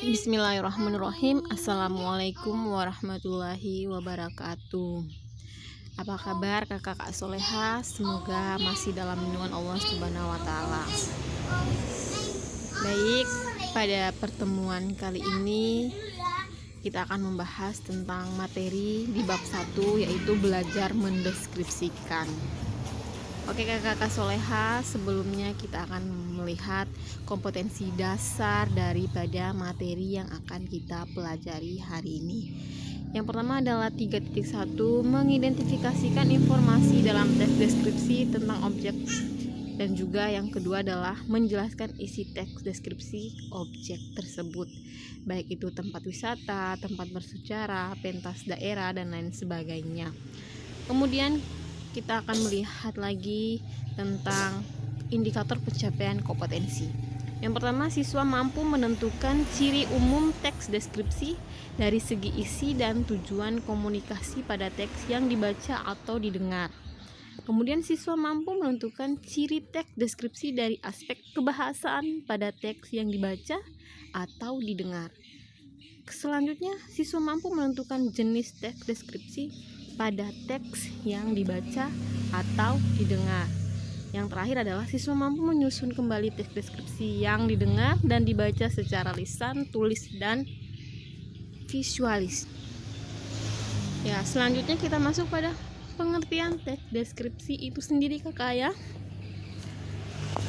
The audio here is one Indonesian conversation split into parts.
Bismillahirrahmanirrahim. Assalamualaikum warahmatullahi wabarakatuh. Apa kabar kakak-kakak soleha? Semoga masih dalam lindungan Allah Subhanahu wa Ta'ala. Baik, pada pertemuan kali ini kita akan membahas tentang materi di bab 1, yaitu belajar mendeskripsikan. Oke kakak-kakak soleha, sebelumnya kita akan melihat kompetensi dasar daripada materi yang akan kita pelajari hari ini. Yang pertama adalah 3.1, mengidentifikasikan informasi dalam teks deskripsi tentang objek. Dan juga yang kedua adalah menjelaskan isi teks deskripsi objek tersebut, baik itu tempat wisata, tempat bersejarah, pentas daerah, dan lain sebagainya. Kemudian kita akan melihat lagi tentang indikator pencapaian kompetensi. Yang pertama, siswa mampu menentukan ciri umum teks deskripsi dari segi isi dan tujuan komunikasi pada teks yang dibaca atau didengar. Kemudian siswa mampu menentukan ciri teks deskripsi dari aspek kebahasaan pada teks yang dibaca atau didengar. Selanjutnya, siswa mampu menentukan jenis teks deskripsi pada teks yang dibaca atau didengar. Yang terakhir adalah siswa mampu menyusun kembali teks deskripsi yang didengar dan dibaca secara lisan, tulis, dan visualis. Ya, selanjutnya kita masuk pada pengertian teks deskripsi itu sendiri kakak ya.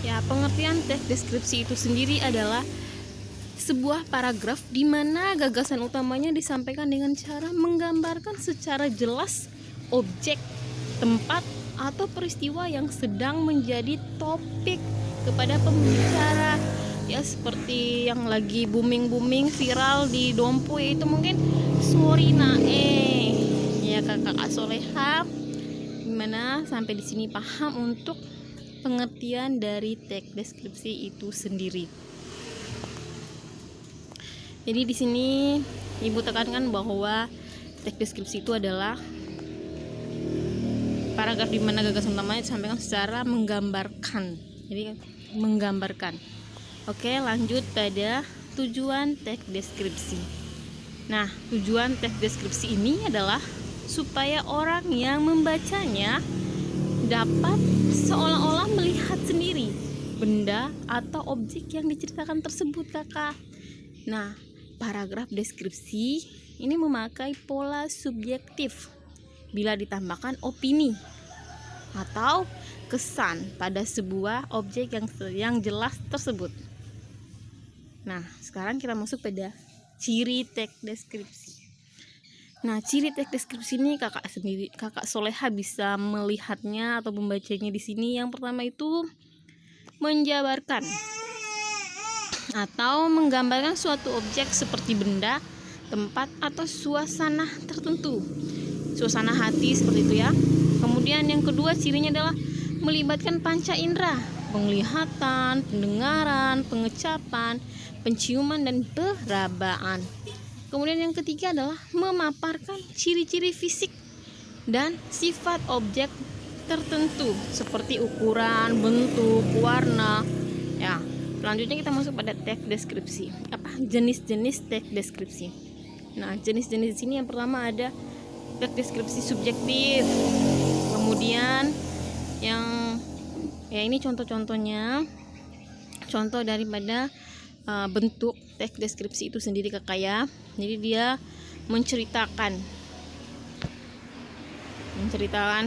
Ya, pengertian teks deskripsi itu sendiri adalah sebuah paragraf di mana gagasan utamanya disampaikan dengan cara menggambarkan secara jelas objek, tempat, atau peristiwa yang sedang menjadi topik kepada pembicara. Ya, seperti yang lagi booming viral di Dompu, itu mungkin sorry nae. Ya kakak soleha, gimana sampai di sini paham untuk pengertian dari teks deskripsi itu sendiri. Jadi di sini Ibu tekankan bahwa teks deskripsi itu adalah paragraf di mana gagasan utamanya disampaikan secara menggambarkan. Jadi menggambarkan. Oke, lanjut pada tujuan teks deskripsi. Nah, tujuan teks deskripsi ini adalah supaya orang yang membacanya dapat seolah-olah melihat sendiri benda atau objek yang diceritakan tersebut, kakak. Nah, paragraf deskripsi ini memakai pola subjektif bila ditambahkan opini atau kesan pada sebuah objek yang jelas tersebut. Nah, sekarang kita masuk pada ciri teks deskripsi. Nah, ciri teks deskripsi ini kakak soleha bisa melihatnya atau membacanya di sini. Yang pertama itu menjabarkan atau menggambarkan suatu objek seperti benda, tempat, atau suasana tertentu. Suasana hati seperti itu ya. Kemudian yang kedua cirinya adalah melibatkan panca indera, penglihatan, pendengaran, pengecapan, penciuman, dan perabaan. Kemudian yang ketiga adalah memaparkan ciri-ciri fisik dan sifat objek tertentu seperti ukuran, bentuk, warna. Ya. Selanjutnya kita masuk pada teks deskripsi. Apa jenis-jenis teks deskripsi? Nah, jenis-jenis ini yang pertama ada teks deskripsi subjektif. Kemudian yang ini contoh-contohnya. Contoh daripada bentuk teks deskripsi itu sendiri kakak ya. Jadi dia menceritakan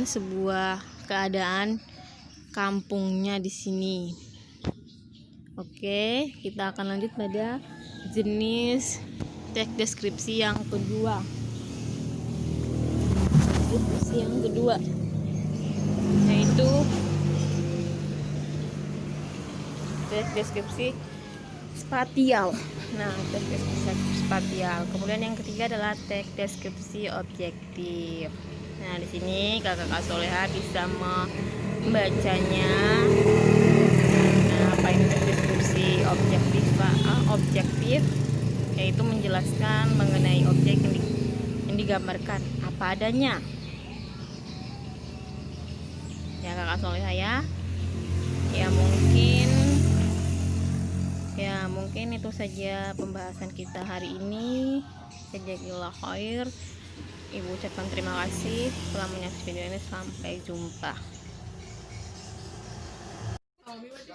sebuah keadaan kampungnya di sini. Oke, kita akan lanjut pada jenis teks deskripsi yang kedua. Yaitu teks deskripsi spasial. Nah, teks deskripsi spasial. Kemudian yang ketiga adalah teks deskripsi objektif. Nah, di sini kakak soleha bisa membacanya. Apa itu deskripsi objektif? Yaitu menjelaskan mengenai objek yang digambarkan apa adanya. Ya kakak soleha ya. Ya mungkin ya Nah, mungkin itu saja pembahasan kita hari ini. Jazakallah khair. Ibu ucapkan terima kasih telah menyaksikan video ini. Sampai jumpa.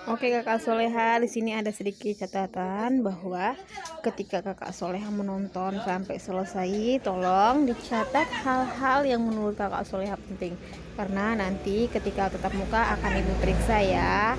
Oke Kakak Soleha, di sini ada sedikit catatan bahwa ketika Kakak Soleha menonton sampai selesai, tolong dicatat hal-hal yang menurut Kakak Soleha penting, karena nanti ketika tatap muka akan Ibu periksa ya.